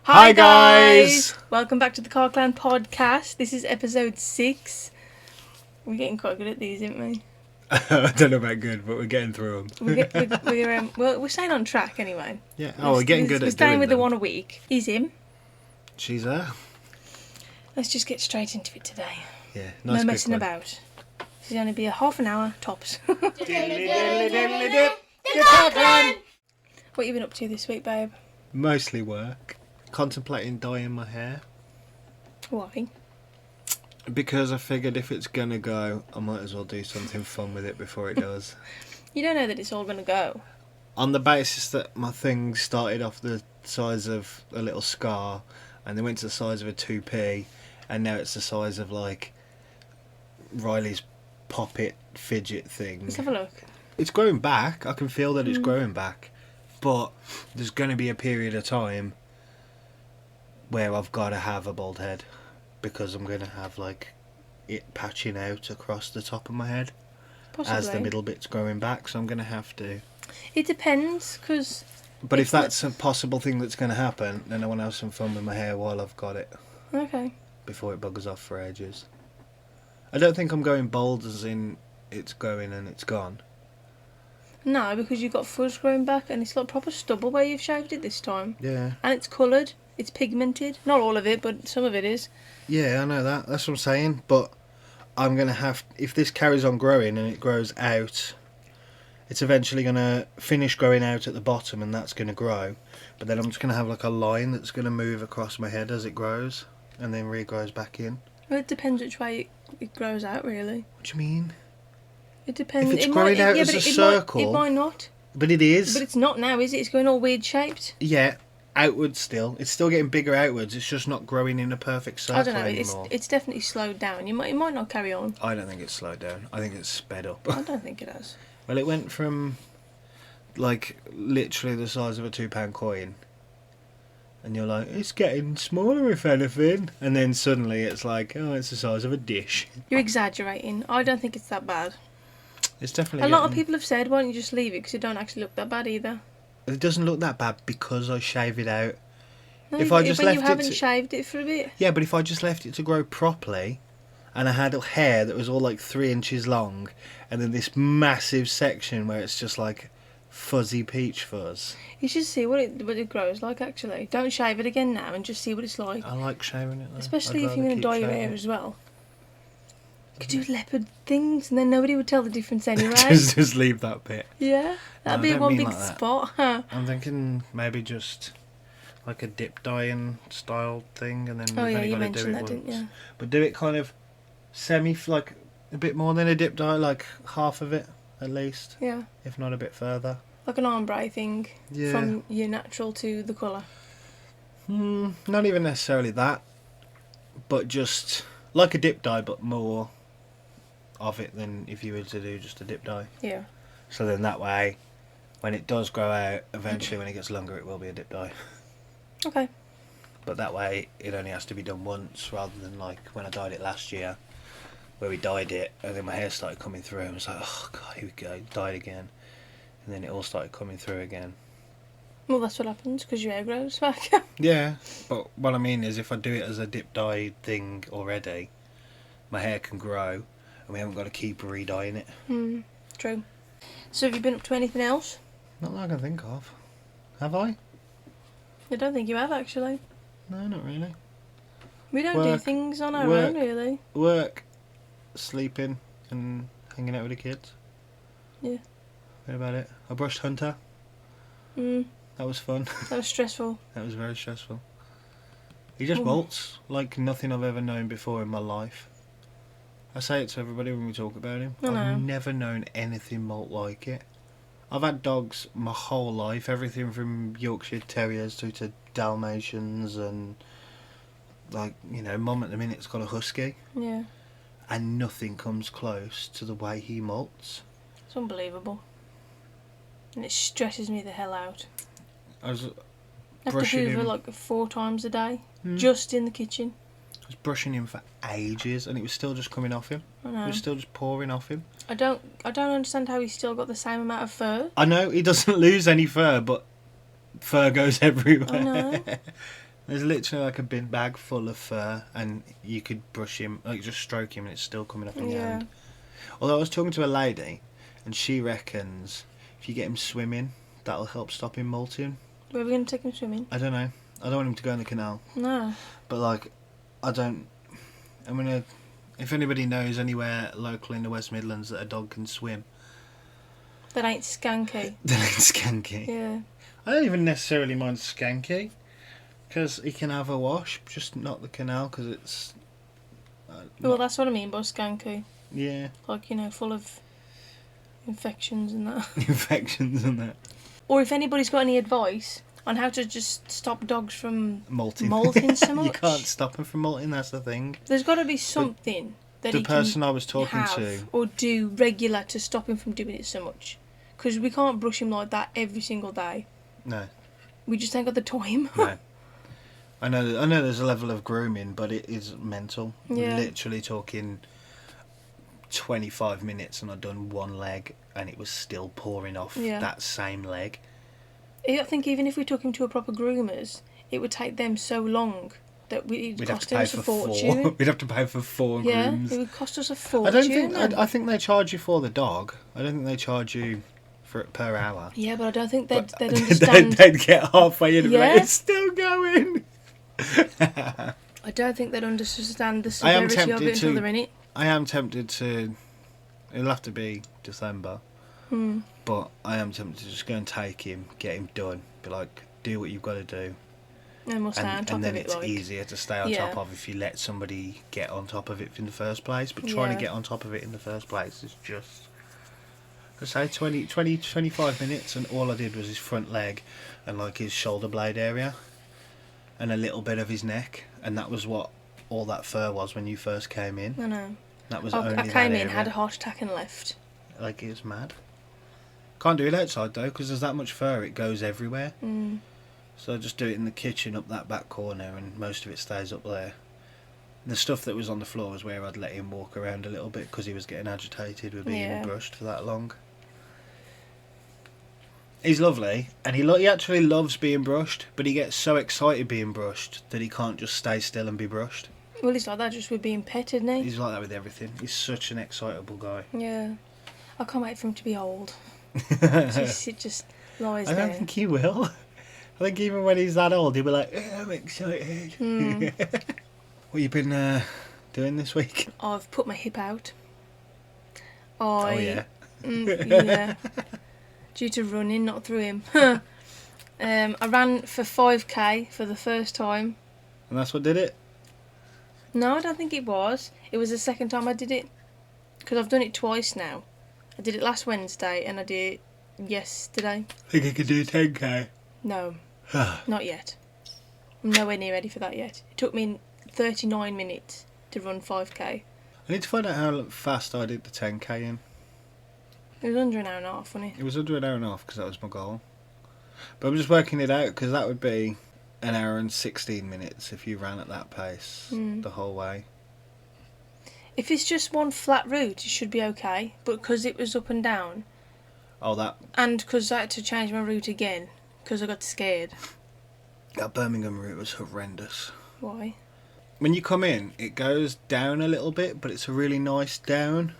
Hi guys! Welcome back to the Carr Clan podcast. This is episode 6. We're getting quite good at these, aren't we? I don't know about good, but we're getting through them. We're staying on track anyway. Yeah. Oh, we're getting good at We're staying doing with them. the one a week. He's him. She's there. Let's just get straight into it today. Yeah. No Nice messing one. about. This is only be a half an hour tops. Diddly diddly diddly dip. The Carr Clan. What you been up to this week, babe? Mostly work. Contemplating dyeing my hair. Why? Because I figured if it's gonna go, I might as well do something fun with it before it does. You don't know that it's all going to go. On the basis that my thing started off the size of a little scar, and then went to the size of a 2p, and now it's the size of like Riley's pop-it fidget thing. Let's have a look. It's growing back. I can feel that it's growing back. But there's going to be a period of time where I've got to have a bald head, because I'm going to have like it patching out across the top of my head. Possibly. As the middle bit's growing back, so I'm going to have to. It depends, because... But if that's a possible thing that's going to happen, then I want to have some fun with my hair while I've got it. Okay. Before it buggers off for ages. I don't think I'm going bald as in it's going and it's gone. No, because you've got fuzz growing back and it's like proper stubble where you've shaved it this time. Yeah. And it's coloured. It's pigmented. Not all of it, but some of it is. Yeah, I know that. That's what I'm saying. But I'm going to have... If this carries on growing and it grows out, it's eventually going to finish growing out at the bottom, and that's going to grow. But then I'm just going to have like a line that's going to move across my head as it grows, and then regrows back in. Well, it depends which way it grows out, really. What do you mean? It depends. If it's growing out as a circle... It might not. But it is. But it's not now, is it? It's going all weird shaped. Yeah, outwards still. It's still getting bigger outwards. It's just not growing in a perfect circle I don't know. anymore. It's definitely slowed down. It might not carry on. I don't think it's slowed down. I think it's sped up. I don't think it has. Well, it went from like literally the size of a £2 coin, and you're like, it's getting smaller if anything, and then suddenly it's like, oh, it's the size of a dish. You're exaggerating. I don't think it's that bad. It's definitely. A lot of people have said, why don't you just leave it, because it don't actually look that bad either. It doesn't look that bad because I shave it out. No, If I just when left you it haven't to- shaved it for a bit. Yeah, but if I just left it to grow properly, and I had hair that was all like 3 inches long, and then this massive section where it's just like fuzzy peach fuzz. You should see what it grows like, actually. Don't shave it again now and just see what it's like. I like shaving it though. Especially I'd if you're going to rather dye your keep hair shaving as well. You could do leopard things and then nobody would tell the difference anyway. it. just leave that bit. Yeah, that'd No, be I don't one mean big like that. spot. Huh? I'm thinking maybe just like a dip dyeing style thing, and then Oh we've yeah, only you got to do mentioned it that, once. didn't you? But do it kind of like a bit more than a dip dye, like half of it at least, Yeah, if not a bit further. like an ombre thing Yeah. from your natural to the colour. Not even necessarily that, but just like a dip dye, but more of it than if you were to do just a dip dye. Yeah. So then that way, when it does grow out, eventually when it gets longer, it will be a dip dye. Okay. But that way, it only has to be done once, rather than like when I dyed it last year, where we dyed it, and then my hair started coming through, and I was like, oh god, here we go, dyed again. And then it all started coming through again. Well, that's what happens because your hair grows back. Yeah, but what I mean is if I do it as a dip dye thing already, my hair can grow, and we haven't got to keep re-dyeing it. True. So have you been up to anything else? Not that I can think of. Have I? I don't think you have, actually. No, not really. We don't do Work. things on our Work. own, really. Work, sleeping, and hanging out with the kids. Yeah. What about it? I brushed Hunter. That was fun. That was stressful. That was very stressful. He just Oh. molts like nothing I've ever known before in my life. I say it to everybody when we talk about him. I know. I've never known anything molt like it. I've had dogs my whole life, everything from Yorkshire Terriers through to Dalmatians, and like, you know, Mum at the minute's got a husky, Yeah. and nothing comes close to the way he molts. It's unbelievable. And it stresses me the hell out. I was I have to brushing hoover him. like 4 times a day. Just in the kitchen. I was brushing him for ages, and it was still just coming off him. I It know. was still just pouring off him. I don't understand how he's still got the same amount of fur. I know he doesn't lose any fur, but fur goes everywhere. I know. There's literally like a bin bag full of fur, and you could brush him, like just stroke him, and it's still coming up in your hand. Although I was talking to a lady, and she reckons if you get him swimming, that'll help stop him molting. Where are we going to take him swimming? I don't know. I don't want him to go in the canal. No. But like, I'm gonna. If anybody knows anywhere local in the West Midlands that a dog can swim, That ain't skanky. then it's Skanky. Yeah. I don't even necessarily mind Skanky, because he can have a wash, just not the canal, because it's. Well, that's what I mean by skanky. Yeah. Like, you know, full of infections and that. Infections and that. Or if anybody's got any advice on how to just stop dogs from Molting. molting so much. You can't stop them from molting, that's the thing. There's got to be something that The he person can I was talking have to. or do regular to stop him from doing it so much. Because we can't brush him like that every single day. No. We just ain't got the time. No. I know there's a level of grooming, but it is mental. Yeah. Literally talking 25 minutes and I'd done one leg and it was still pouring off that same leg. I think even if we took him to a proper groomer's, it would take them so long that it'd We'd have cost to pay us a for fortune. 4. We'd have to pay for 4 grooms. Yeah, it would cost us a fortune. I think they charge you for the dog. I don't think they charge you for it per hour. Yeah, but I don't think they'd But understand. they'd get halfway in and be like, Yeah. it's still going. I don't think they'd understand the I am severity of tempted it until to- they're in it. I am tempted to. It'll have to be December. But I am tempted to just go and take him, get him done. Be like, do what you've got to do. And we'll stay on top and then of it. it's Like, easier to stay on top of if you let somebody get on top of it in the first place. But trying to Yeah. get on top of it in the first place is just. I say 20, 25 minutes, and all I did was his front leg and like his shoulder blade area and a little bit of his neck, and that was what all that fur was when you first came in. I know. That was I only that came in, area. had a heart attack, and left. Like, it was mad. Can't do it outside though, because there's that much fur, it goes everywhere. So I just do it in the kitchen up that back corner, and most of it stays up there. And the stuff that was on the floor was where I'd let him walk around a little bit, because he was getting agitated with being brushed for that long. He's lovely, and he actually loves being brushed, but he gets so excited being brushed that he can't just stay still and be brushed. Well, he's like that just with being petted, isn't he? He's like that with everything. He's such an excitable guy. Yeah. I can't wait for him to be old. It just lies I there. don't think he will. I think even when he's that old, he'll be like, I'm excited. What you been doing this week? I've put my hip out. Oh, yeah. Yeah. Due to running, not through him. I ran for 5k for the first time. And that's what did it? No, I don't think it was. It was the second time I did it. Because I've done it twice now. I did it last Wednesday and I did it yesterday. Think I could do 10k? No, not yet. I'm nowhere near ready for that yet. It took me 39 minutes to run 5k. I need to find out how fast I did the 10k in. It was under an hour and a half, wasn't it? It was under an hour and a half because that was my goal. But I'm just working it out because that would be an hour and 16 minutes if you ran at that pace the whole way. If it's just one flat route, it should be okay. But because it was up and down, Oh, that because I had to change my route again, because I got scared. Birmingham route was horrendous. Why? When you come in, it goes down a little bit, but it's a really nice down.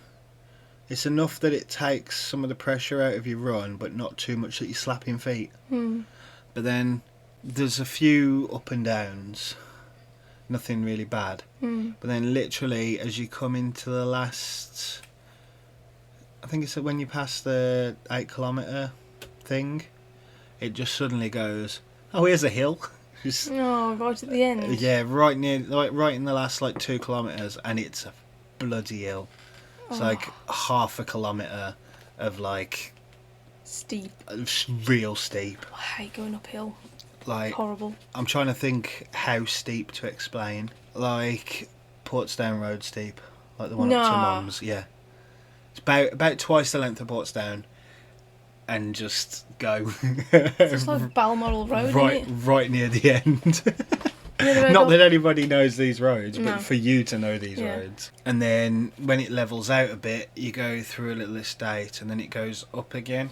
It's enough that it takes some of the pressure out of your run, but not too much that you're slapping feet. But then there's a few up and downs. Nothing really bad. But then literally as you come into the last... I think it's when you pass the 8 kilometre thing, it just suddenly goes, oh, here's a hill. Just, Oh, right at the end. yeah, right near, like right in the last 2 kilometres, and it's a bloody hill. It's like half a kilometre of Steep. real steep. I hate going uphill. Like, Horrible. I'm trying to think how steep to explain. Like Portsdown Road steep, like the one up to Nah. Mum's. Yeah, it's about twice the length of Portsdown, and just go It's like Balmoral Road, right, isn't it? right near the end. Near the road Not up- that anybody knows these roads, No. but for you to know these Yeah. roads. And then when it levels out a bit, you go through a little estate, and then it goes up again.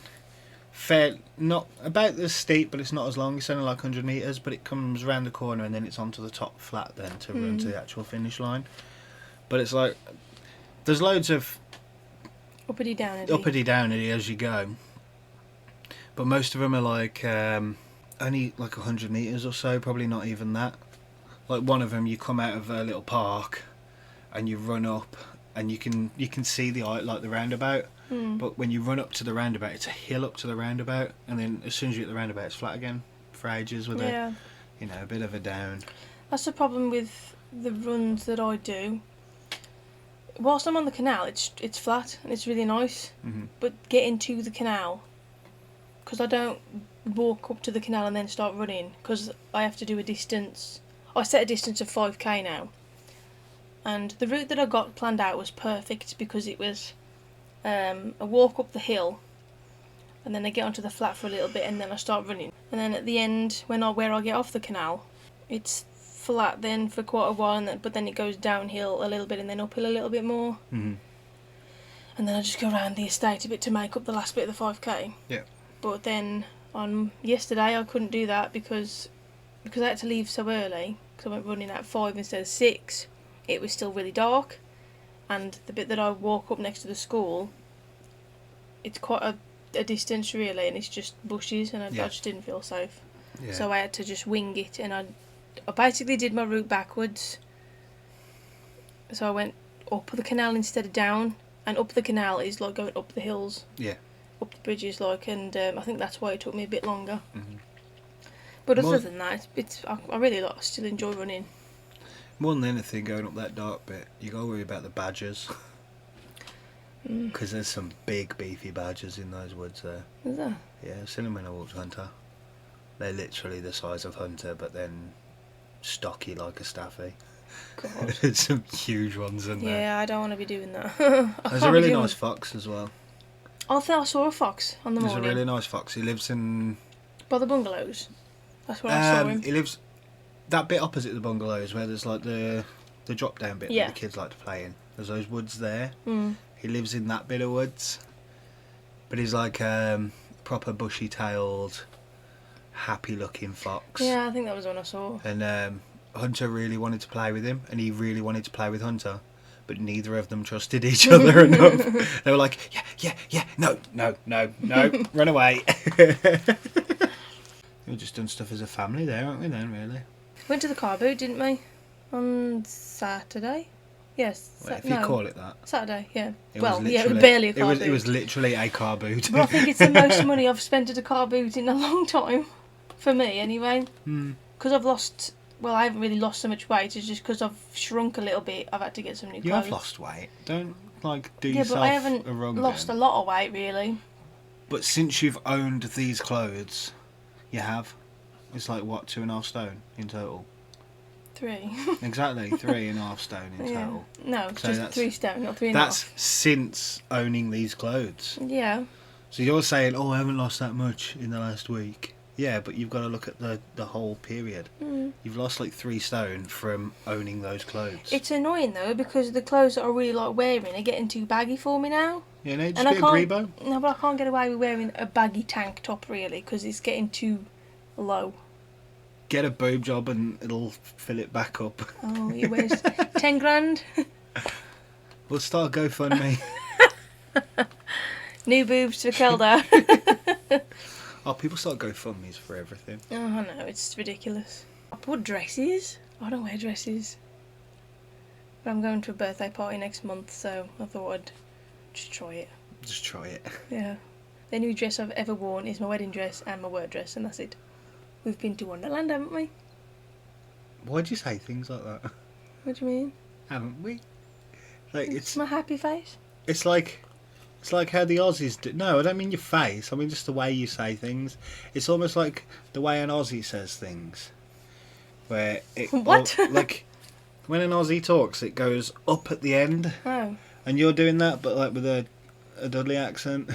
fair, not about as steep, but it's not as long. It's only like 100 metres, but it comes round the corner and then it's onto the top flat then to run to the actual finish line. But it's like, there's loads of Uppity downy as you go. But most of them are like only like 100 metres or so, probably not even that. Like one of them, you come out of a little park and you run up and you can see the roundabout. But when you run up to the roundabout, it's a hill up to the roundabout, and then as soon as you get the roundabout, it's flat again for ages with a bit of a down. That's the problem with the runs that I do. Whilst I'm on the canal, it's flat and it's really nice. But getting to the canal, because I don't walk up to the canal and then start running, because I have to do a distance. I set a distance of 5k now, and the route that I got planned out was perfect because it was a walk up the hill, and then I get onto the flat for a little bit, and then I start running. And then at the end, where I get off the canal, it's flat then for quite a while, but then it goes downhill a little bit and then uphill a little bit more. And then I just go around the estate a bit to make up the last bit of the 5k. Yeah. But then on yesterday I couldn't do that because I had to leave so early, because I went running at 5 instead of 6. It was still really dark, and the bit that I walk up next to the school, it's quite a distance really, and it's just bushes, and I just didn't feel safe. So I had to just wing it, and I basically did my route backwards. So I went up the canal instead of down, and up the canal is like going up the hills, up the bridges, and I think that's why it took me a bit longer. But other than that, I really still enjoy running. More than anything, going up that dark bit, you got to worry about the badgers. Because there's some big beefy badgers in those woods there. Is there? Yeah, I've seen them when I walked Hunter. They're literally the size of Hunter, but then stocky like a staffy. God. There's some huge ones in there. Yeah, I don't want to be doing that. There's a really nice fox as well. I thought I saw a fox on the morning. There's a really nice fox. He lives in... by the bungalows. That's where I saw him. He lives that bit opposite the bungalows, where there's like the drop down bit that the kids like to play in. There's those woods there. He lives in that bit of woods, but he's like proper bushy tailed, happy looking fox. Yeah, I think that was one I saw. And Hunter really wanted to play with him, and he really wanted to play with Hunter, but neither of them trusted each other enough. They were like, yeah, no, run away. We've just done stuff as a family there, haven't we then, really? Went to the car boot, didn't we? On Saturday? Yes. If you call it that. Saturday, yeah. It was barely a car boot. It was literally a car boot. But I think it's the most money I've spent at a car boot in a long time. For me, anyway. Because I've lost... Well, I haven't really lost so much weight. It's just because I've shrunk a little bit. I've had to get some new clothes. You have lost weight. Don't, do yourself but I haven't a wrong lost a lot of weight, really. But since you've owned these clothes, you have. It's like, what, 2.5 stone in total? 3. Exactly, 3.5 stone in total. No, so just 3 stone, not 3.5. That's since owning these clothes. Yeah. So you're saying, I haven't lost that much in the last week. Yeah, but you've got to look at the whole period. You've lost like 3 stone from owning those clothes. It's annoying though, because the clothes that I really like wearing are getting too baggy for me now. Yeah, no, just be a Grebo. No, but I can't get away with wearing a baggy tank top really, because it's getting too low. Get a boob job and it'll fill it back up. Oh, you waste 10 grand. We'll start a GoFundMe. New boobs for Kelda. Oh, people start GoFundMes for everything. Oh, I know, it's ridiculous. I bought dresses. I don't wear dresses. But I'm going to a birthday party next month, so I thought I'd just try it. Just try it. Yeah. The only dress I've ever worn is my wedding dress and my work dress, and that's it. We've been to Wonderland, haven't we? Why'd you say things like that? What do you mean? Haven't we? Like it's my happy face. It's like how the Aussies do. No, I don't mean your face. I mean just the way you say things. It's almost like the way an Aussie says things. Where it what? Like when an Aussie talks, it goes up at the end. Oh. And you're doing that, but like with a Dudley accent.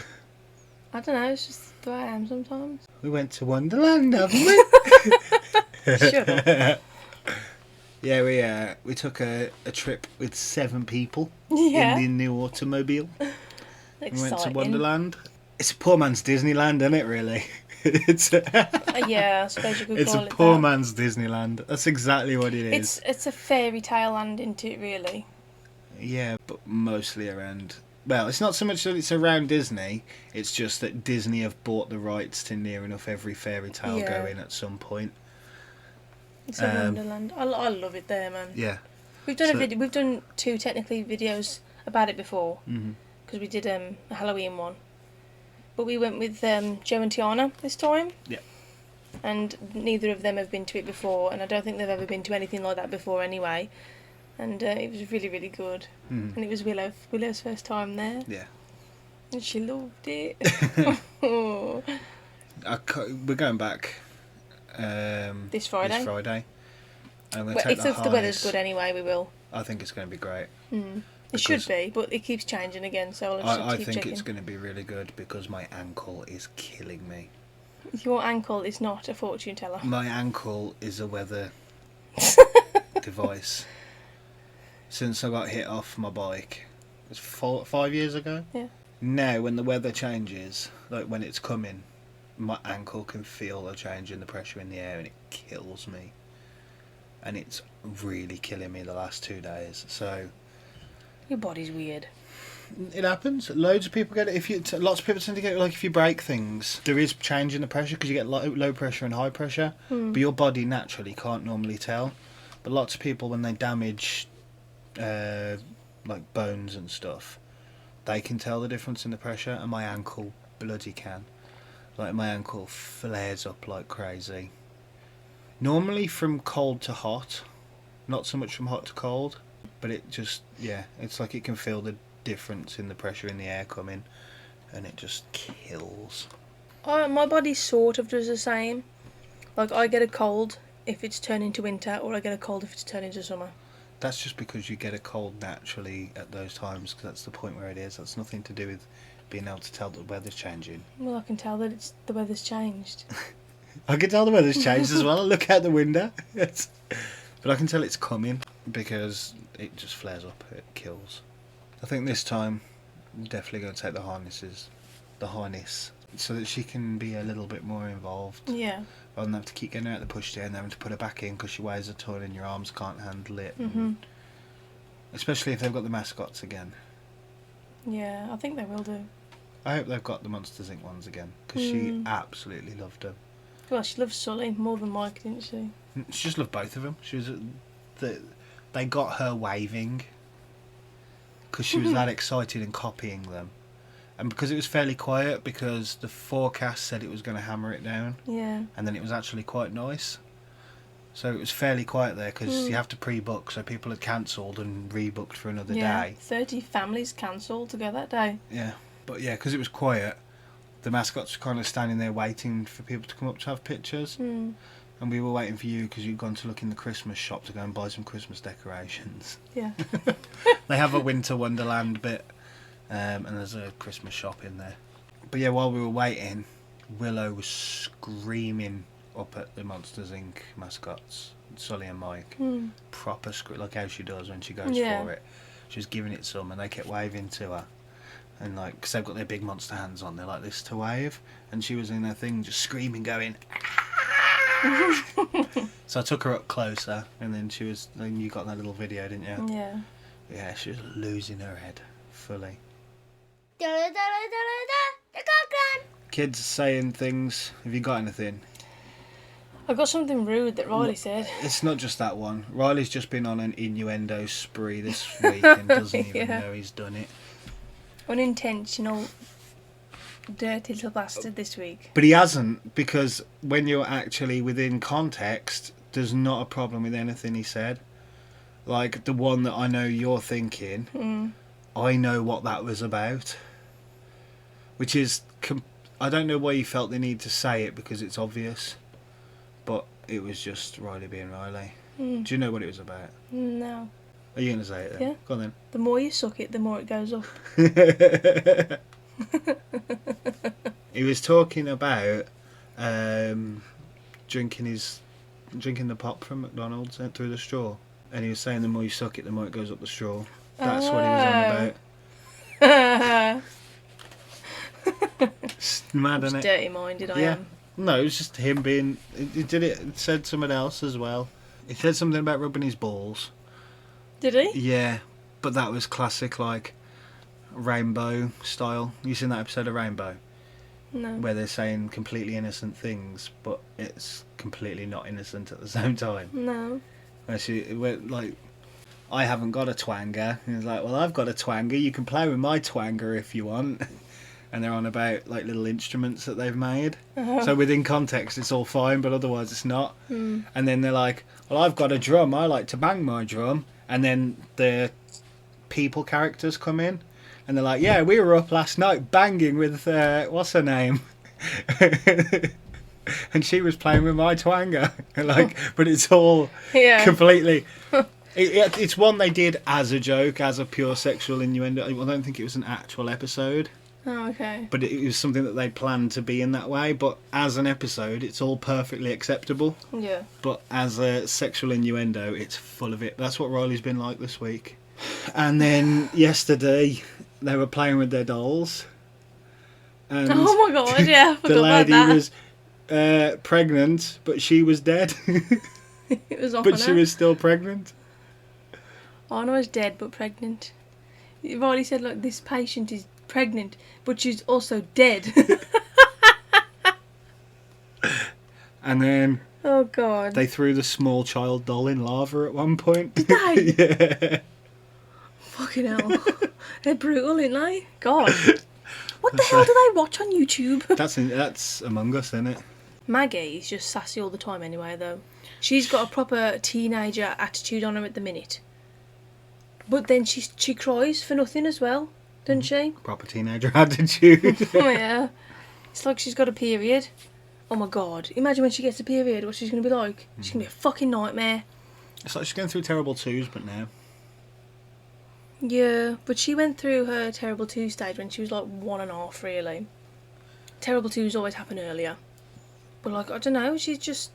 I don't know. It's just the way I am sometimes. We went to Wonderland, haven't we? Shut up. Yeah, we took a trip with 7 people in the new automobile. Exciting. We went to Wonderland. It's a poor man's Disneyland, isn't it? Really, it's Yeah, I suppose you could it's call a it poor that. man's Disneyland. That's exactly what it is. It's a fairy tale land, isn't it? Really. Yeah, but mostly around. Well, it's not so much that it's around Disney. It's just that Disney have bought the rights to near enough every fairy tale Yeah. going at some point. It's a Wonderland. I love it there, man. Yeah. We've done So- a video. We've done 2 technically videos about it before Mm-hmm. because we did a Halloween one, but we went with Joe and Tiana this time. Yeah. And neither of them have been to it before, and I don't think they've ever been to anything like that before anyway. And it was really, really good. Mm-hmm. And it was Willow's first time there. Yeah. And she loved it. We're going back This Friday. This Friday. I'm gonna Well, take if the weather's good anyway, we will. I think it's going to be great. It should be, but it keeps changing again, so I'll just I keep think checking. it's going to be really good because my ankle is killing me. Your ankle is not a fortune teller. My ankle is a weather device. Since I got hit off my bike, it was 5 years ago. Yeah. Now, when the weather changes, like when it's coming, my ankle can feel a change in the pressure in the air, and it kills me. And it's really killing me the last 2 days. So Your body's weird. it happens. Loads of people get it. Lots of people tend to get it. Like if you break things, there is change in the pressure because you get low pressure and high pressure. But your body naturally can't normally tell. But lots of people, when they damage like bones and stuff, they can tell the difference in the pressure, and my ankle bloody can. Like my ankle flares up like crazy. Normally from cold to hot, not so much from hot to cold, but it just, yeah, it's like it can feel the difference in the pressure in the air coming, and it just kills. My body sort of does the same. Like I get a cold if it's turned into winter, or I get a cold if it's turned into summer. That's just because you get a cold naturally at those times, because that's the point where it is. That's nothing to do with being able to tell that the weather's changing. Well, I can tell that the weather's changed. I can tell the weather's changed as well. I look out the window. But I can tell it's coming because it just flares up. It kills. I think this time I'm definitely going to take the harness, so that she can be a little bit more involved. Yeah. Rather than have to keep getting her out of the pushchair and having to put her back in because she weighs a ton and your arms can't handle it. Mhm. Especially if they've got the mascots again. Yeah, I think they will do. I hope they've got the Monsters Inc. ones again, because she absolutely loved them. Well, she loves Sully more than Mike, didn't she? She just loved both of them. She was they got her waving because she was that excited and copying them, and because it was fairly quiet because the forecast said it was going to hammer it down, Yeah. and then it was actually quite nice. So it was fairly quiet there because you have to pre-book, so people had cancelled and rebooked for another day. 30 families cancelled to go that day. Yeah, but yeah, because it was quiet, the mascots were kind of standing there waiting for people to come up to have pictures. Mm. And we were waiting for you because you'd gone to look in the Christmas shop to go and buy some Christmas decorations. Yeah. They have a Winter Wonderland bit, and there's a Christmas shop in there. But yeah, while we were waiting, Willow was screaming up at the Monsters Inc. mascots, Sully and Mike. Proper like how she does when she goes for it. She was giving it some, and they kept waving to her. And like, because they've got their big monster hands on, they're like this to wave. And she was in her thing just screaming, going, So I took her up closer, and then then you got that little video, didn't you? Yeah. Yeah, she was losing her head, fully. Kids saying things. Have you got anything? I got something rude that Riley said. It's not just that one. Riley's just been on an innuendo spree this week and doesn't even know he's done it. Unintentional dirty little bastard this week. But he hasn't, because when you're actually within context, there's not a problem with anything he said. Like the one that I know you're thinking, I know what that was about. Which is, I don't know why you felt the need to say it, because it's obvious. But it was just Riley being Riley. Do you know what it was about? No. Are you going to say it then? Yeah. Go on then. The more you suck it, the more it goes up. He was talking about drinking the pop from McDonald's through the straw, and he was saying the more you suck it, the more it goes up the straw. That's what he was on about. It's mad, Just isn't it? dirty-minded I Yeah. am. No, it was just him being. It said something else as well. It said something about rubbing his balls. Did he? Yeah, but that was classic, like, Rainbow style. You seen that episode of Rainbow? No. Where they're saying completely innocent things, but it's completely not innocent at the same time. No. Like, I haven't got a twanger. And he's like, well, I've got a twanger. You can play with my twanger if you want. And they're on about, like, little instruments that they've made. Uh-huh. So within context, it's all fine, but otherwise it's not. Hmm. And then they're like, well, I've got a drum. I like to bang my drum. And then the people characters come in. And they're like, yeah, we were up last night banging with, what's her name? And she was playing with my twanger. Like, but it's all Yeah. completely... It's one they did as a joke, as a pure sexual innuendo. I don't think it was an actual episode. Oh, okay. But it was something that they planned to be in that way. But as an episode, it's all perfectly acceptable. Yeah. But as a sexual innuendo, it's full of it. That's what Riley's been like this week. And then yesterday, they were playing with their dolls. And Oh my god, yeah, I forgot the lady about that. was pregnant, but she was dead. It was off But on she her. was still pregnant. Anna was dead but pregnant. Riley said, look, this patient is pregnant, but she's also dead. And then Oh god. they threw the small child doll in lava at one point. Did they? Yeah. Fucking hell. They're brutal, aren't they? God. What the hell do they watch on YouTube? That's Among Us, isn't it? Maggie is just sassy all the time anyway, though. She's got a proper teenager attitude on her at the minute. But then she cries for nothing as well, doesn't she? Proper teenager attitude. Oh yeah. It's like she's got a period. Oh my god. Imagine when she gets a period, what she's going to be like. She's going to be a fucking nightmare. It's like she's going through terrible twos, but now. Yeah, but she went through her terrible two stage when she was like 1.5, really. Terrible twos always happen earlier. But like, I don't know, she's just...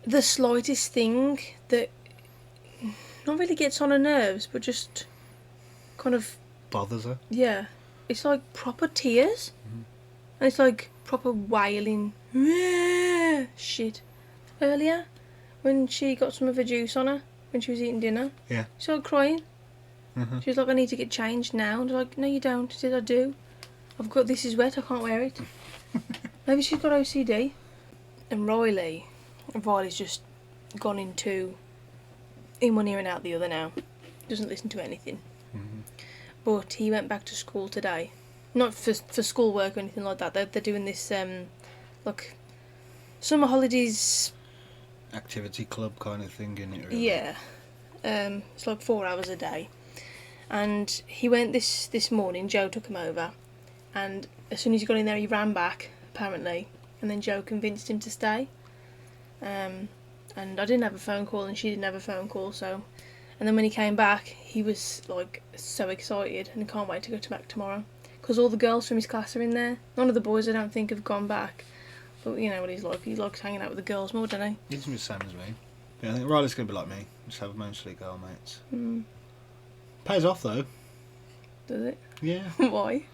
The slightest thing that not really gets on her nerves, but just kind of... Bothers her. Yeah. It's like proper tears. And it's like proper wailing shit. Earlier, when she got some of her juice on her, when she was eating dinner, Yeah. she started crying. Mhm. She was like, I need to get changed now. And I was like, no you don't. She said, I do. This is wet, I can't wear it. Maybe she's got OCD. And Riley's just gone into in one ear and out the other now. Doesn't listen to anything. But he went back to school today. Not for schoolwork or anything like that. They're doing this, like, summer holidays. Activity club kind of thing, isn't it? Really? Yeah. It's like 4 hours a day. And he went this morning. Joe took him over. And as soon as he got in there, he ran back, apparently. And then Joe convinced him to stay. And I didn't have a phone call and she didn't have a phone call, so... And then when he came back, he was, like, so excited and can't wait to go back tomorrow. Because all the girls from his class are in there. None of the boys, I don't think, have gone back. But you know what he's like. He likes hanging out with the girls more, doesn't he? He's the same as me. Yeah, I think Riley's going to be like me. Just have mostly girl mates. Pays off, though. Does it? Yeah. Why?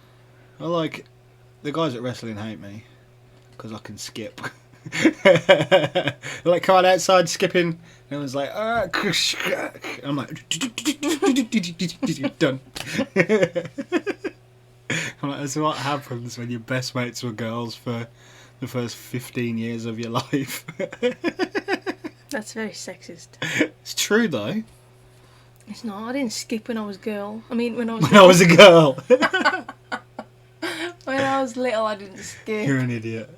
I like... The guys at wrestling hate me. Because I can skip. They're like, come on outside, skipping. And everyone's like, I'm like, done. I'm like, that's what happens when your best mates were girls for the first 15 years of your life. That's very sexist. It's true, though. It's not. I didn't skip when I was girl. I mean, when I was When I was a girl. When I was little, I didn't skip. You're an idiot.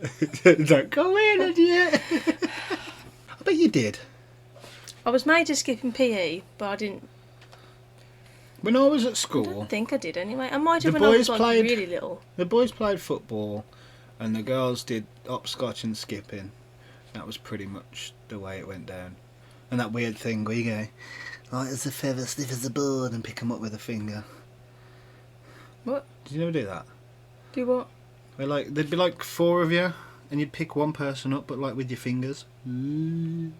Don't call me an idiot. I bet you did. I was made to skip in PE, but I didn't. When I was at I school, don't think I did anyway. I might have The when I was boys like played- really little. the boys played football and the girls did hopscotch and skipping. That was pretty much the way it went down. And that weird thing where you go, light as a feather, stiff as a board, and pick them up with a finger. What? Did you never do that? Do what? Where, like, there'd be like 4 of you, and you'd pick one person up, but like with your fingers. No.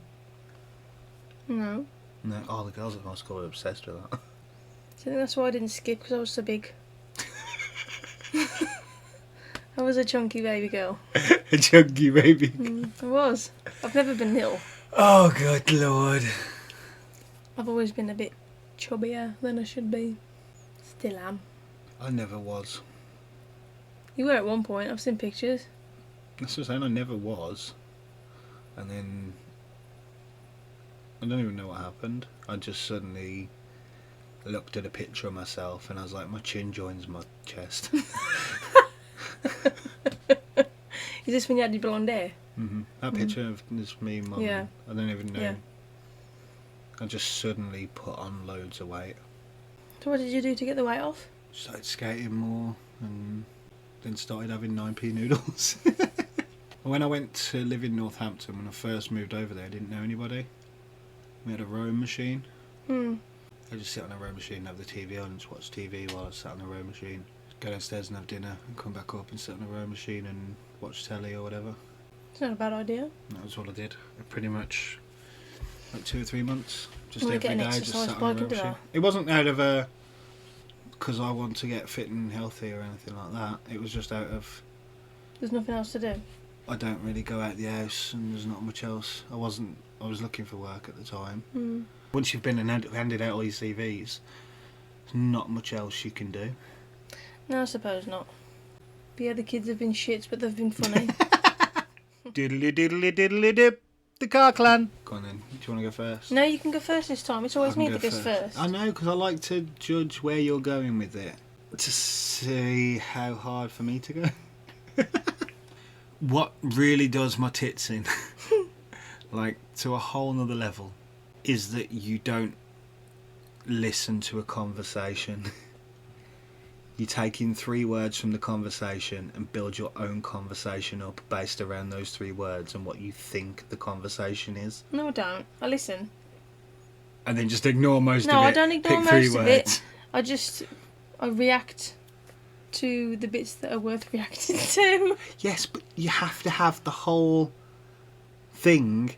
No, oh, the girls at my school were obsessed with that. I think that's why I didn't skip, because I was so big. I was a chunky baby girl. A chunky baby. I was. I've never been little. Oh, good lord. I've always been a bit chubbier than I should be. Still am. I never was. You were at one point. I've seen pictures. That's what I'm saying, I never was. And then... I don't even know what happened. I just suddenly looked at a picture of myself and I was like, my chin joins my chest. Is this when you had your blonde hair? Mm-hmm. That picture of this me and Mum. Yeah. I don't even know. Yeah. I just suddenly put on loads of weight. So what did you do to get the weight off? Started skating more and then started having 9p noodles. When I went to live in Northampton, when I first moved over there, I didn't know anybody. We had a rowing machine. I just sit on a rowing machine and have the TV on and just watch TV while I sat on the rowing machine. Go downstairs and have dinner and come back up and sit on the rowing machine and watch telly or whatever. It's not a bad idea. That was all I did. Pretty much like 2 or 3 months. Just You wanna every get an day, just exercise sat on bike the and do rowing machine. that? It wasn't out of a... because I want to get fit and healthy or anything like that. It was just out of... There's nothing else to do. I don't really go out the house and there's not much else. I was looking for work at the time. Once you've been handed out all these CVs, there's not much else you can do. No, I suppose not. But yeah, the kids have been shits, but they've been funny. Diddly diddly diddly dip. The Carr clan. Go on then. Do you want to go first? No, you can go first this time. It's always me that goes first. I know, because I like to judge where you're going with it. To see how hard for me to go. What really does my tits in, like to a whole nother level, is that you don't listen to a conversation. You take in 3 words from the conversation and build your own conversation up based around those 3 words and what you think the conversation is. No, I don't. I listen. And then just ignore most of it. No, I don't ignore Pick 3 most of words. it. I react to the bits that are worth reacting to. Yes, but you have to have the whole thing.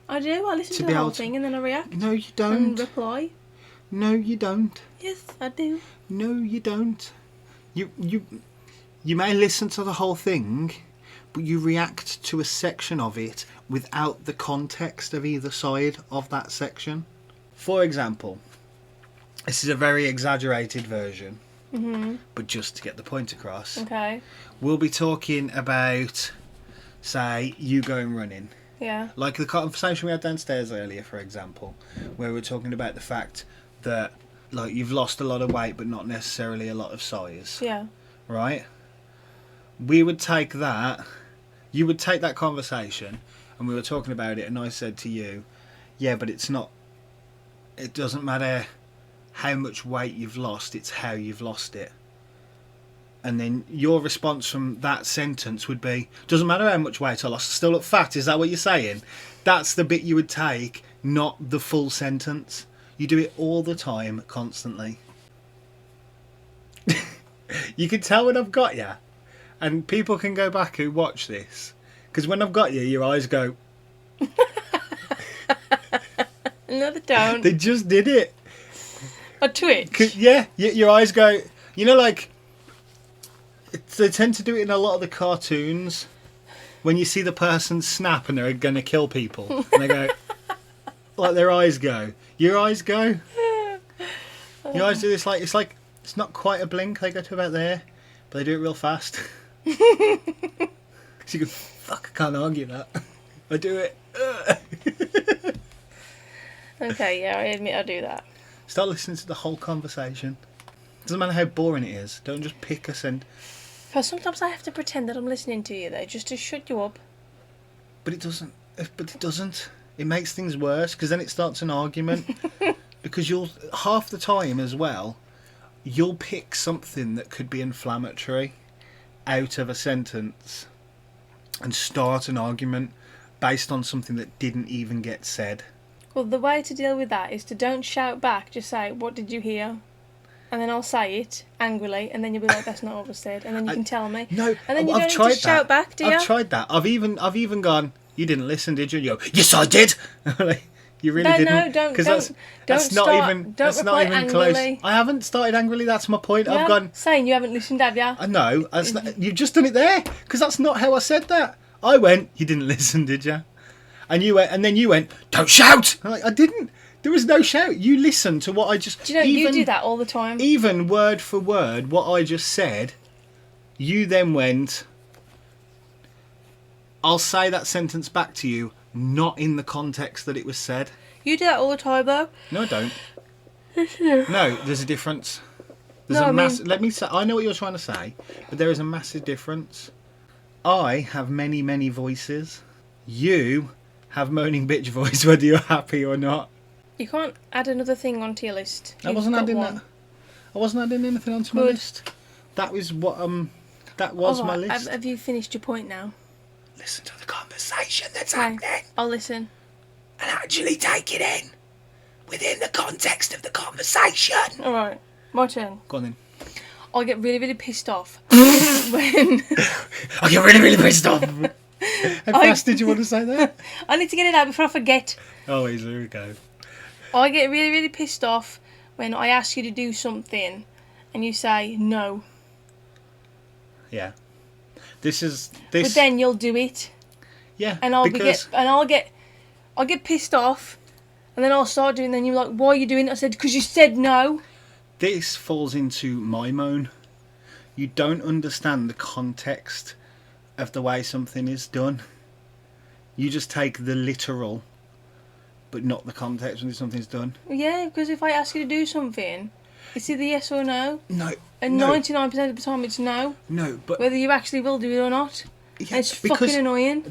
I do. I listen to the whole thing and then I react. No, you don't. And reply. No, you don't. Yes, I do. No, you don't. You may listen to the whole thing, but you react to a section of it without the context of either side of that section. For example, this is a very exaggerated version, but just to get the point across. Okay. We'll be talking about, say, you going running. Yeah. Like the conversation we had downstairs earlier, for example, where we were talking about the fact that, like, you've lost a lot of weight but not necessarily a lot of size. Yeah. Right? We would take that, you would take that conversation, and we were talking about it, and I said to you, yeah, but it doesn't matter how much weight you've lost, it's how you've lost it. And then your response from that sentence would be, doesn't matter how much weight I lost, I still look fat. Is that what you're saying? That's the bit you would take, not the full sentence. You do it all the time, constantly. You can tell when I've got you. And people can go back who watch this. Because when I've got you, your eyes go... No, they don't. They just did it. A twitch. Yeah, your eyes go... You know, like... They tend to do it in a lot of the cartoons. When you see the person snap and they're going to kill people. And they go... like their eyes go. Your eyes go. Your eyes do this like... It's not quite a blink. They go to about there. But they do it real fast. So you go, fuck, I can't argue that. I do it. Okay, yeah, I admit I do that. Start listening to the whole conversation. Doesn't matter how boring it is. Don't just pick a sentence. Because sometimes I have to pretend that I'm listening to you, though, just to shut you up. But it doesn't. It makes things worse, because then it starts an argument. Because you'll, half the time as well, you'll pick something that could be inflammatory out of a sentence and start an argument based on something that didn't even get said. Well, the way to deal with that is to don't shout back, just say, what did you hear? And then I'll say it angrily, and then you'll be like, that's not what was said, and then you can tell me. No, and then you I've don't tried need to shout back, do you? I've tried that. I've even gone, you didn't listen, did you? And you go, yes, I did. Like, You really didn't. Don't that's not start, even. don't That's not even angrily. close. I haven't started angrily. That's my point. You I've haven't- gone. saying you haven't listened, have you? No, you've just done it there because that's not how I said that. I went. You didn't listen, did you? And you went, and then you went. Don't shout. I'm like, I didn't. There was no shout. You listened to what I just. Do you know you do that all the time? Even word for word, what I just said. You then went. I'll say that sentence back to you, not in the context that it was said. You do that all the time, though. No, I don't. No, there's a difference. Let me say. I know what you're trying to say, but there is a massive difference. I have many, many voices. You have moaning bitch voice, whether you're happy or not. You can't add another thing onto your list. I wasn't adding that. I wasn't adding anything onto my list. That was what That was my list. Have you finished your point now? Listen to the conversation that's happening. I'll listen. And actually take it in within the context of the conversation. Alright, my turn. Go on then. I get really, really pissed off when... I get really, really pissed off. How fast did you want to say that? I need to get it out before I forget. Oh, here we go. I get really, really pissed off when I ask you to do something and you say no. Yeah. This. But then you'll do it. Yeah. And I'll get pissed off, and then I'll start doing. Then you're like, "Why are you doing it?" I said, "Because you said no." This falls into my moan. You don't understand the context of the way something is done. You just take the literal, but not the context when something's done. Yeah, because if I ask you to do something, it's either yes or no. No. And 99% of the time it's no. No, but whether you actually will do it or not. Yeah, and it's fucking annoying.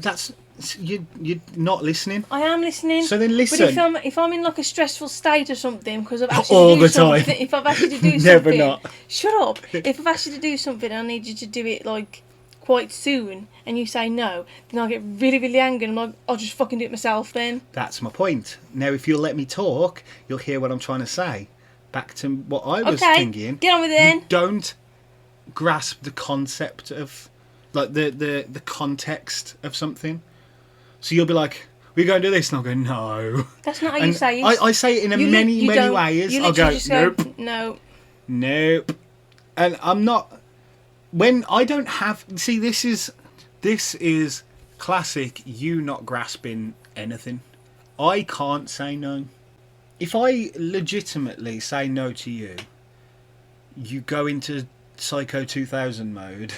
You're not listening. I am listening. So then listen. But if I'm in like a stressful state or something because I've asked all you to do the time. something, if I've asked you to do Never something, not. Shut up. If I've asked you to do something, and I need you to do it like quite soon, and you say no, then I get really, really angry, and I'm like, I'll just fucking do it myself then. That's my point. Now, if you'll let me talk, you'll hear what I'm trying to say. Back to what I was thinking. Get on with it then. You don't grasp the concept of, like, the context of something. So you'll be like, we're going to do this, and I'll go, no. That's not how you say it. I say it in many ways. I'll go, nope. No. Nope. And I'm not... When I don't have... See, this is classic you not grasping anything. I can't say no. If I legitimately say no to you, you go into Psycho 2000 mode,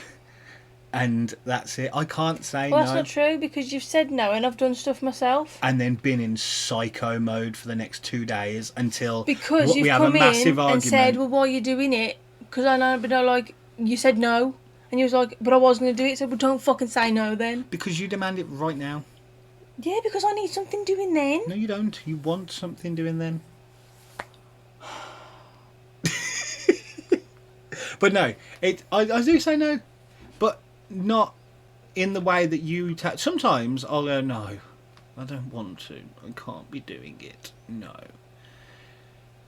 and that's it. I can't say no. Well, that's not true, because you've said no, and I've done stuff myself. And then been in Psycho mode for the next 2 days until because we have a massive argument. And said, well, why are you doing it? Because I know, but I like, you said no. And you was like, but I wasn't going to do it. So, well, don't fucking say no then. Because you demand it right now. Yeah, because I need something doing then. No, you don't. You want something doing then. But no, I do say no. But not in the way that you... Sometimes I'll go, no, I don't want to. I can't be doing it. No.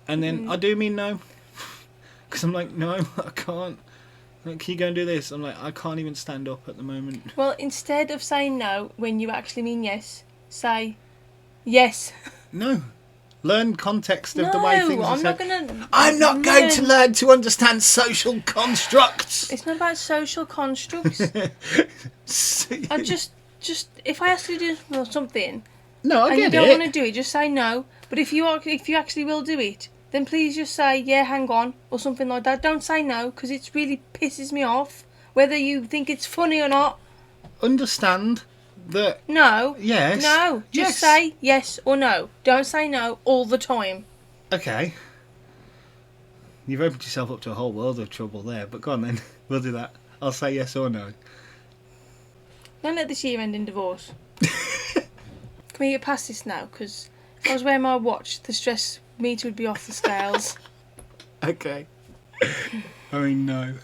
And then I do mean no. Because I'm like, no, I can't. Like, can you go and do this? I'm like, I can't even stand up at the moment. Well, instead of saying no when you actually mean yes, say yes. No. Learn context of the way things are said. I'm not going to learn to understand social constructs. It's not about social constructs. I just if I ask you to do something, no, I and get you don't it. want to do it, just say no. But if you actually will do it, then please just say, yeah, hang on, or something like that. Don't say no, because it really pisses me off, whether you think it's funny or not. Understand that... No. Yes. No. Just say yes or no. Don't say no all the time. Okay. You've opened yourself up to a whole world of trouble there, but go on then. We'll do that. I'll say yes or no. Don't let this year end in divorce. Can we get past this now? Because if I was wearing my watch, the stress meter would be off the scales. Okay. I mean, no.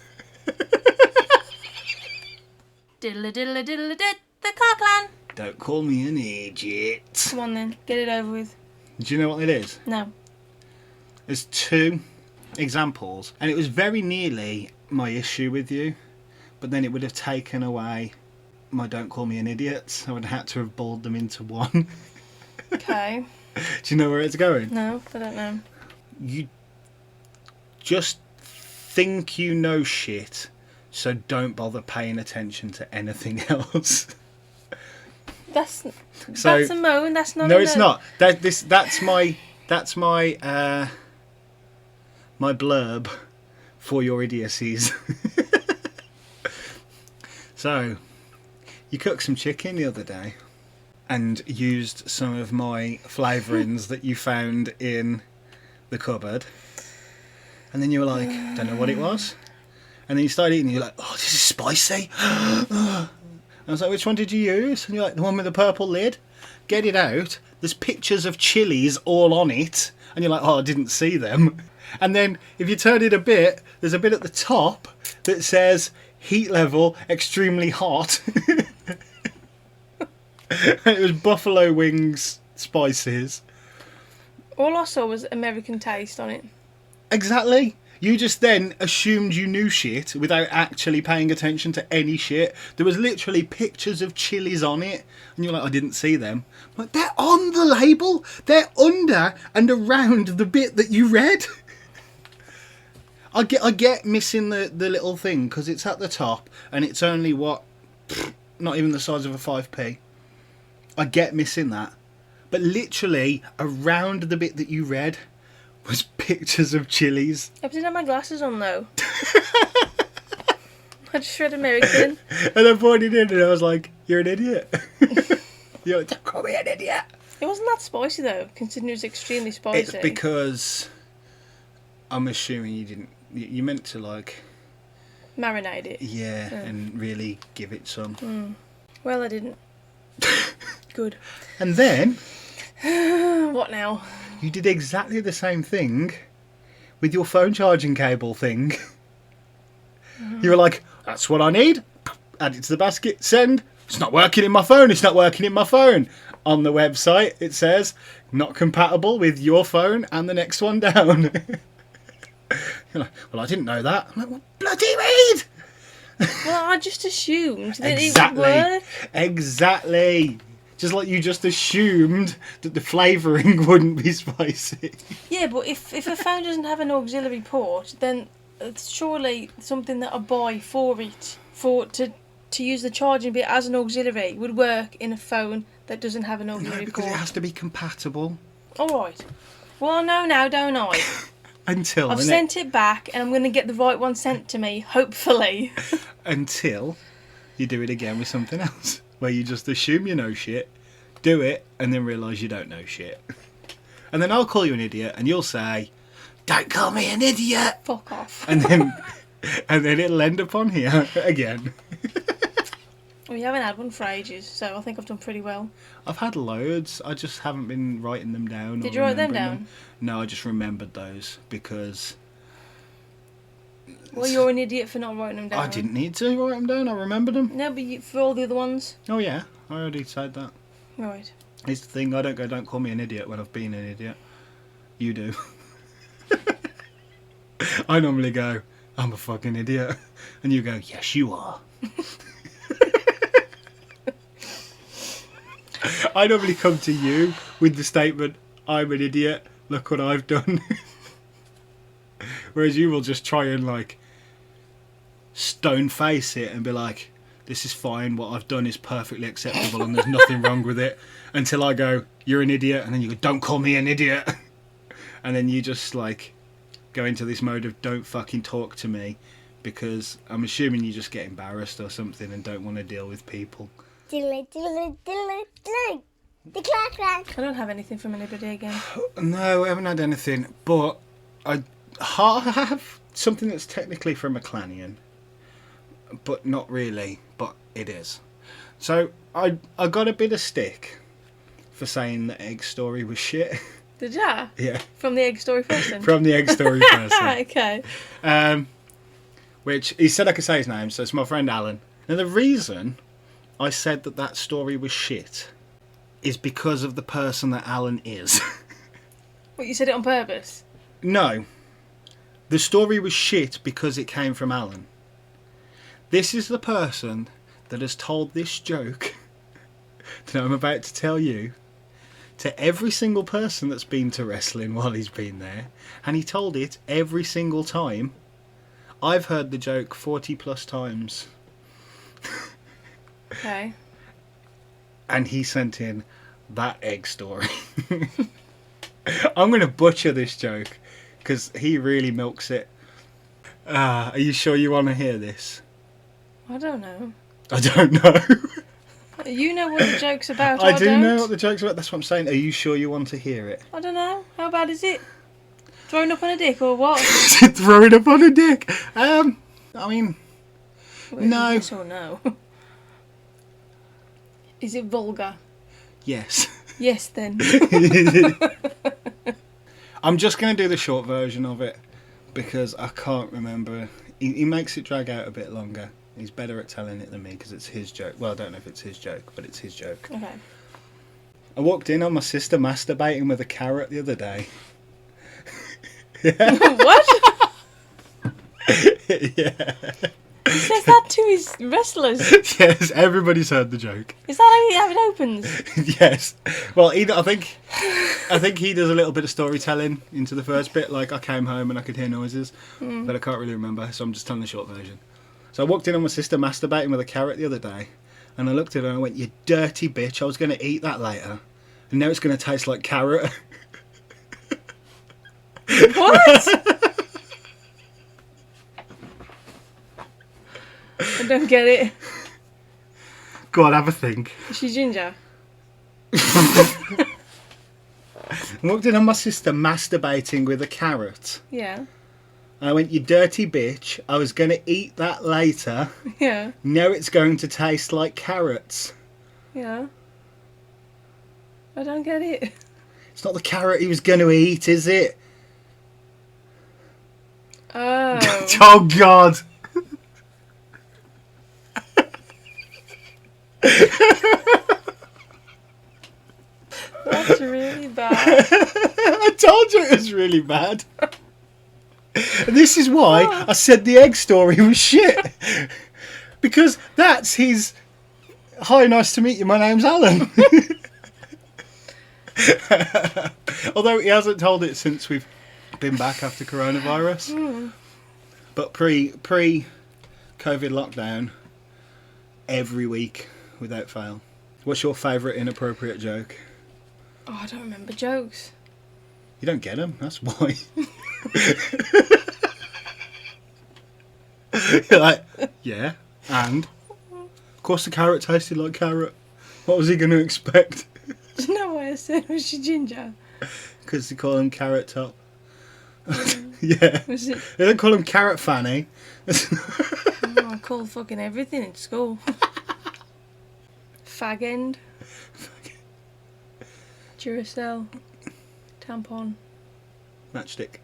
Diddle diddle diddle did the Carr clan. Don't call me an idiot. Come on then, get it over with. Do you know what it is? No. There's 2 examples, and it was very nearly my issue with you, but then it would have taken away my don't call me an idiot, so I would have had to have balled them into one. Okay. Do you know where it's going? No, I don't know. You just think you know shit, so don't bother paying attention to anything else. That's So a moan. That's not. no, a it's not. That's my my blurb for your idiocies. So, you cooked some chicken the other day and used some of my flavourings that you found in the cupboard. And then you were like, don't know what it was. And then you started eating and you're like, oh, this is spicy. I was like, which one did you use? And you're like, the one with the purple lid. Get it out. There's pictures of chilies all on it. And you're like, oh, I didn't see them. And then if you turn it a bit, there's a bit at the top that says heat level extremely hot. It was buffalo wings spices. All I saw was American taste on it. Exactly. You just then assumed you knew shit without actually paying attention to any shit. There was literally pictures of chilies on it, and you're like, I didn't see them. But they're on the label. They're under and around the bit that you read. I get missing the little thing because it's at the top and it's only not even the size of a 5p. I get missing that. But literally around the bit that you read was pictures of chilies. I didn't have my glasses on though. I just read American. And I pointed in and I was like, you're an idiot. You're like, don't call me an idiot. It wasn't that spicy though, considering it was extremely spicy. It's because I'm assuming you didn't. You meant to like marinate it. Yeah, and really give it some. Well, I didn't. Good. And then What now? you did exactly the same thing with your phone charging cable thing. You were like, that's what I need. Add it to the basket. Send. It's not working in my phone. It's not working in my phone. On the website, it says not compatible with your phone and the next one down. You're like, well, I didn't know that. I'm like, well, bloody read! Well, I just assumed that Exactly. it would work. Exactly. Just like you just assumed that the flavouring wouldn't be spicy. Yeah, but if a phone doesn't have an auxiliary port, then surely something that I buy for it, to use the charging bit as an auxiliary, would work in a phone that doesn't have an No, auxiliary because port. it has to be compatible. Alright. Well, I know now, don't I? Until I've sent it back and I'm going to get the right one sent to me, hopefully. until you do it again with something else, where you just assume you know shit, do it, and then realise you don't know shit. And then I'll call you an idiot, and you'll say, "Don't call me an idiot." Fuck off. And then it'll end up on here again. We haven't had one for ages, so I think I've done pretty well. I've had loads. I just haven't been writing them down. Did or you write them remembering down? No, I just remembered those because Well, you're an idiot for not writing them down. I didn't need to write them down. I remembered them. No, but for all the other ones. Oh yeah, I already said that. Right. It's the thing. I don't go, don't call me an idiot when I've been an idiot. You do. I normally go, I'm a fucking idiot. And you go, yes, you are. I normally come to you with the statement, I'm an idiot, look what I've done. Whereas you will just try and like stone face it and be like, this is fine, what I've done is perfectly acceptable and there's nothing wrong with it. Until I go, you're an idiot, and then you go, don't call me an idiot. And then you just like go into this mode of don't fucking talk to me, because I'm assuming you just get embarrassed or something and don't want to deal with people. I don't have anything from anybody again. No, I haven't had anything, but I have something that's technically from a Clanian, but not really, but it is. So I got a bit of stick for saying the egg story was shit. Did ya? Yeah. From the egg story person? From the egg story person. Okay. Which he said I could say his name, so it's my friend Alan. Now the reason I said that story was shit is because of the person that Alan is. What, you said it on purpose? No. The story was shit because it came from Alan. This is the person that has told this joke that I'm about to tell you to every single person that's been to wrestling while he's been there, and he told it every single time. I've heard the joke 40 plus times. Okay. And he sent in that egg story. I'm going to butcher this joke because he really milks it. Are you sure you want to hear this? I don't know. I don't know. You know what the joke's about. I do know what the joke's about. That's what I'm saying. Are you sure you want to hear it? I don't know. How bad is it? Thrown up on a dick or what? Throwing up on a dick. I mean, Well, no. Yes or no? Is it vulgar? Yes. Yes, then. I'm just going to do the short version of it because I can't remember. He makes it drag out a bit longer. He's better at telling it than me because it's his joke. Well, I don't know if it's his joke, but it's his joke. Okay. I walked in on my sister masturbating with a carrot the other day. What? Yeah. He says that to his wrestlers. Yes, everybody's heard the joke. Is that how it opens? Yes. Well, I think he does a little bit of storytelling into the first bit. Like, I came home and I could hear noises, but I can't really remember, so I'm just telling the short version. So I walked in on my sister masturbating with a carrot the other day, and I looked at her and I went, "You dirty bitch, I was going to eat that later, and now it's going to taste like carrot." What? I don't get it. Go on, have a think. Is she ginger? I walked in on my sister masturbating with a carrot. Yeah. I went, "You dirty bitch, I was going to eat that later. Yeah. Now it's going to taste like carrots." Yeah. I don't get it. It's not the carrot he was going to eat, is it? Oh. Oh, God. That's really bad. I told you it was really bad. And this is why I said the egg story was shit. Because that's his... "Hi, nice to meet you, my name's Alan." Although he hasn't told it since we've been back after coronavirus. But pre-COVID lockdown, every week without fail. What's your favourite inappropriate joke? Oh, I don't remember jokes. You don't get them, that's why. You're like, yeah, and? Of course the carrot tasted like carrot. What was he going to expect? Do you know why I said was she ginger? Because they call him Carrot Top. Yeah. Was it? They don't call him Carrot Fanny. Oh, I call fucking everything in school. Fag end. Duracell. Tampon. Matchstick.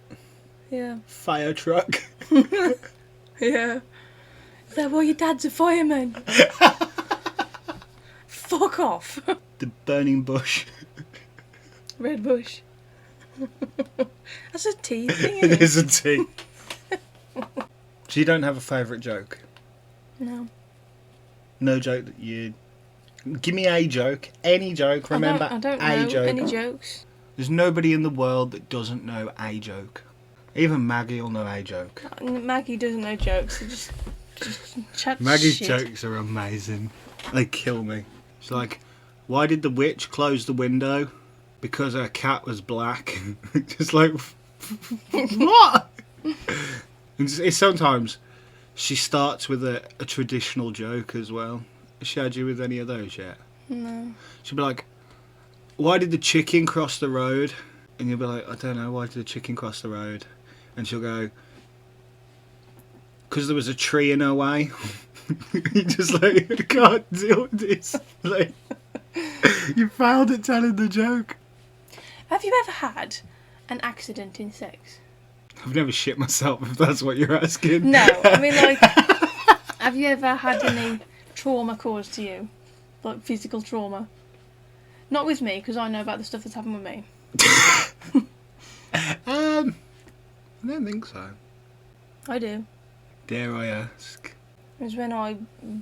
Yeah. Fire truck. Yeah. Is that why your dad's a fireman? Fuck off. The burning bush. Red bush. That's a tea thing, isn't It is a tea. So you don't have a favourite joke? No. No joke that you... Give me a joke. Any joke. Remember, I don't a know joke. any jokes. There's nobody in the world that doesn't know a joke. Even Maggie will know a joke. Maggie doesn't know jokes. She just chat Maggie's shit. jokes are amazing. They kill me. She's like, "Why did the witch close the window? Because her cat was black." Just like, what? And sometimes she starts with a traditional joke as well. Has she had you with any of those yet? No. She'll be like, "Why did the chicken cross the road?" And you'll be like, "I don't know, why did the chicken cross the road?" And she'll go, "Because there was a tree in her way." You just like, I can't deal with this. Like, you failed at telling the joke. Have you ever had an accident in sex? I've never shit myself, if that's what you're asking. No, I mean like, have you ever had any trauma caused to you? Like physical trauma? Not with me, because I know about the stuff that's happened with me. I don't think so. I do. Dare I ask? It was when I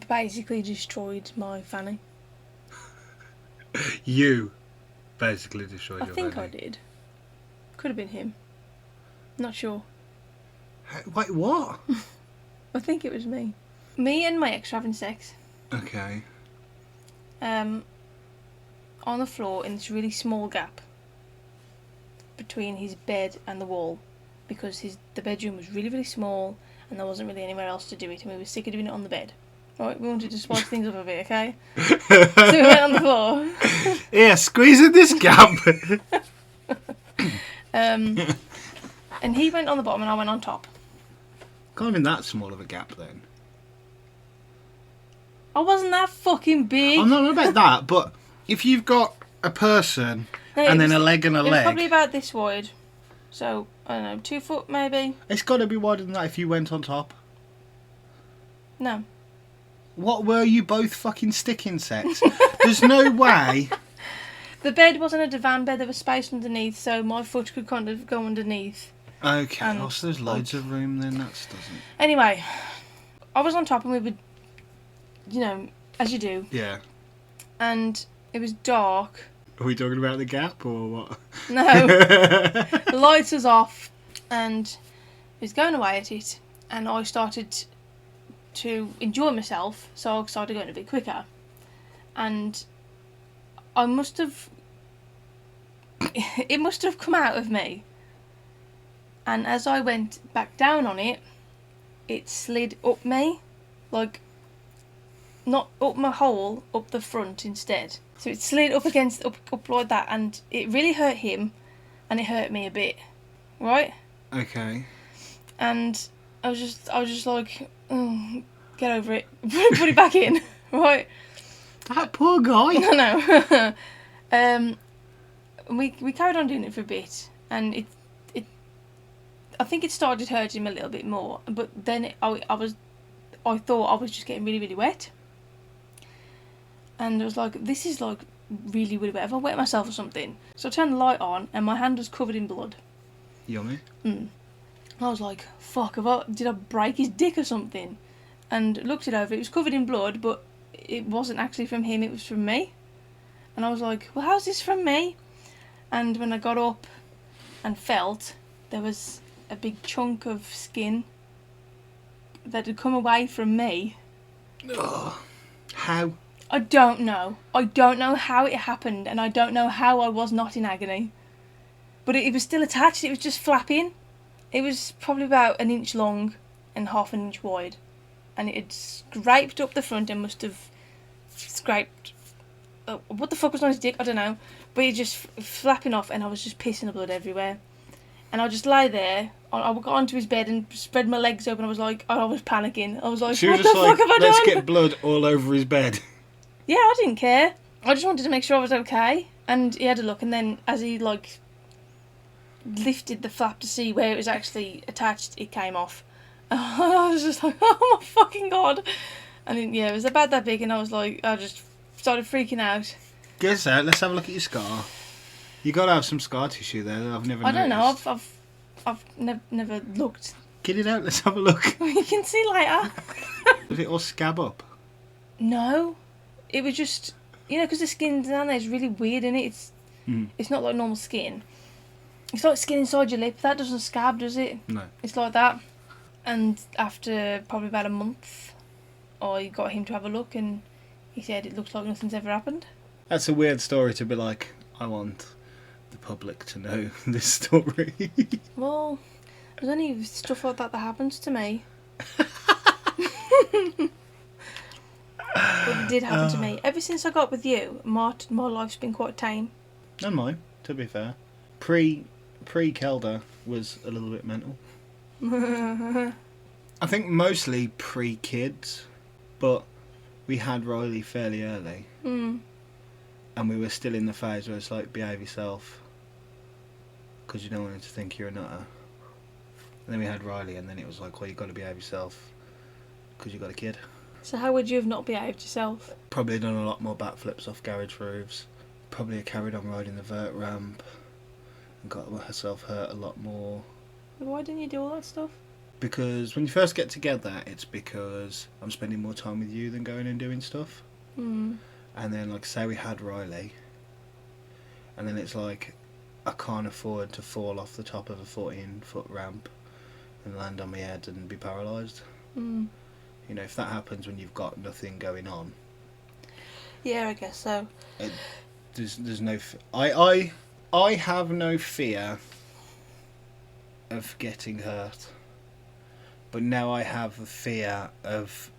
basically destroyed my fanny. You. Basically destroyed I your think I belly. did. Could have been him. Not sure. Wait, what? I think it was me. Me and my ex were having sex. Okay. On the floor in this really small gap between his bed and the wall, because the bedroom was really, really small and there wasn't really anywhere else to do it, and we were sick of doing it on the bed. Right, we wanted to spice things up a bit, okay? So we went on the floor. Yeah, squeeze in this gap. And he went on the bottom and I went on top. Can't have been that small of a gap then. I wasn't that fucking big. I'm not about that, but if you've got a person No, and it then was- a leg and a It was leg, probably about this wide. So, I don't know, 2 foot maybe? it's got to be wider than that if you went on top. No. What were you both fucking stick insects? There's no way. The bed wasn't a divan bed, there was space underneath, so my foot could kind of go underneath. Okay, And- so there's loads of room then, that doesn't... Anyway, I was on top and we would, you know, as you do, Yeah. and it was dark. Are we talking about the gap or what? No, the lights was off, and he was going away at it, and I started to enjoy myself, so I started going a bit quicker, and I must have, it must have come out of me, and as I went back down on it, it slid up me, like, not up my hole, up the front instead. So it slid up against, up like that, and it really hurt him, and it hurt me a bit, right? Okay. And I was just like, oh, get over it, put it back in, right? That poor guy. No. We carried on doing it for a bit, and I think it started hurting him a little bit more, but then I thought I was just getting really, really wet. And I was like, this is like really, really wet. Have I wet myself or something? So I turned the light on and my hand was covered in blood. Yummy. I was like, fuck, did I break his dick or something? And looked it over, it was covered in blood, but it wasn't actually from him, it was from me. And I was like, well, how's this from me? And when I got up and felt, there was a big chunk of skin that had come away from me. Ugh. How? I don't know. I don't know how it happened, and I don't know how I was not in agony. But it was still attached, it was just flapping. It was probably about 1 inch long and 1/2 inch wide. And it had scraped up the front and must have scraped... what the fuck was on his dick? I don't know. But it just flapping off, and I was just pissing the blood everywhere. And I just lay there. I got onto his bed and spread my legs open. I was panicking. I was like, She was what the just fuck like, have I let's done? get blood all over his bed. Yeah, I didn't care. I just wanted to make sure I was okay. And he had a look, and then as he like lifted the flap to see where it was actually attached, it came off. I was just like, oh my fucking god. And then, yeah, it was about that big, and I just started freaking out. Guess out. Let's have a look at your scar. You got to have some scar tissue there that I've never I don't know. noticed. I've never looked. Get it out. Let's have a look. You can see later. Does it all scab up? No, it was just, you know, because the skin down there is really weird, and it's not like normal skin. It's like skin inside your lip. That doesn't scab, does it? No. It's like that. And after probably about a month, I got him to have a look, and he said it looks like nothing's ever happened. That's a weird story to be like, I want the public to know this story. Well, there's only stuff like that happens to me. But it did happen to me. Ever since I got with you, my life's been quite tame. And mine, to be fair. Pre-Kelda was a little bit mental. I think mostly pre-kids, but we had Riley fairly early. And we were still in the phase where it's like, behave yourself, because you don't want him to think you're a nutter. And then we had Riley, and then it was like, well, you've got to behave yourself, because you've got a kid. So how would you have not behaved yourself? Probably done a lot more backflips off garage roofs. Probably carried on riding the vert ramp, and got herself hurt a lot more. Why didn't you do all that stuff? Because when you first get together, it's because I'm spending more time with you than going and doing stuff. And then, like, say we had Riley, and then it's like I can't afford to fall off the top of a 14-foot ramp and land on my head and be paralysed. Mm. You know, if that happens when you've got nothing going on, Yeah, I guess so. there's no. I have no fear of getting hurt, but now I have a fear of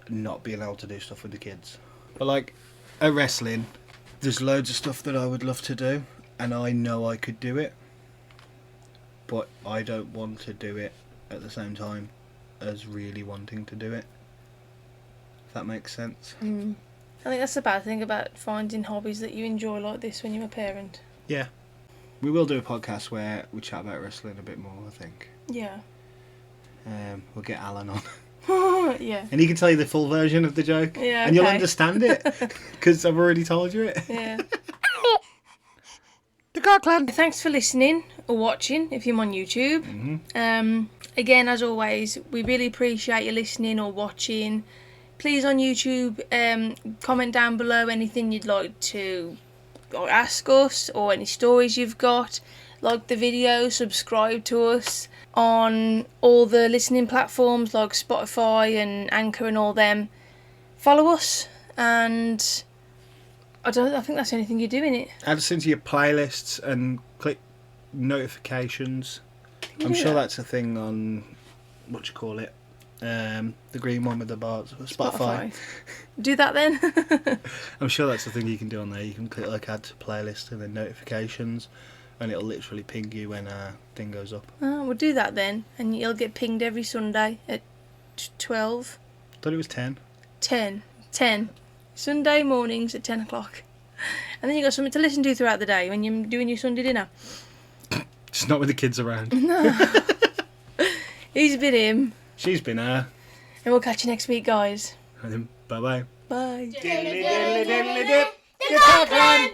not being able to do stuff with the kids. But like at wrestling, there's loads of stuff that I would love to do, and I know I could do it, but I don't want to do it at the same time as really wanting to do it. If that makes sense. Mm. I think that's the bad thing about finding hobbies that you enjoy like this when you're a parent. Yeah. We will do a podcast where we chat about wrestling a bit more, I think. Yeah. We'll get Alan on. Yeah. And he can tell you the full version of the joke. Yeah, And you'll okay. understand it. Because I've already told you it. Yeah. The Carr Clan. Thanks for listening or watching if you're on YouTube. Mm-hmm. Again, as always, we really appreciate you listening or watching. Please on YouTube, comment down below anything you'd like to or ask us or any stories you've got. Like the video, subscribe to us on all the listening platforms like Spotify and Anchor and all them. Follow us, and I think that's the only thing you do in it. Add us into your playlists and click notifications. I'm sure that's a thing on, what do you call it? The green one with the bars. Spotify. Do that then. I'm sure that's the thing you can do on there. You can click like add to playlist and then notifications, and it'll literally ping you when a thing goes up. Oh, we'll do that then, and you'll get pinged every Sunday at 12. I thought it was 10. 10. Sunday mornings at 10 o'clock. And then you've got something to listen to throughout the day when you're doing your Sunday dinner. Just not with the kids around. No. He's been him. She's been her. And we'll catch you next week, guys. And then bye-bye. Bye. Diddly diddly diddly dip. The Carr Clan.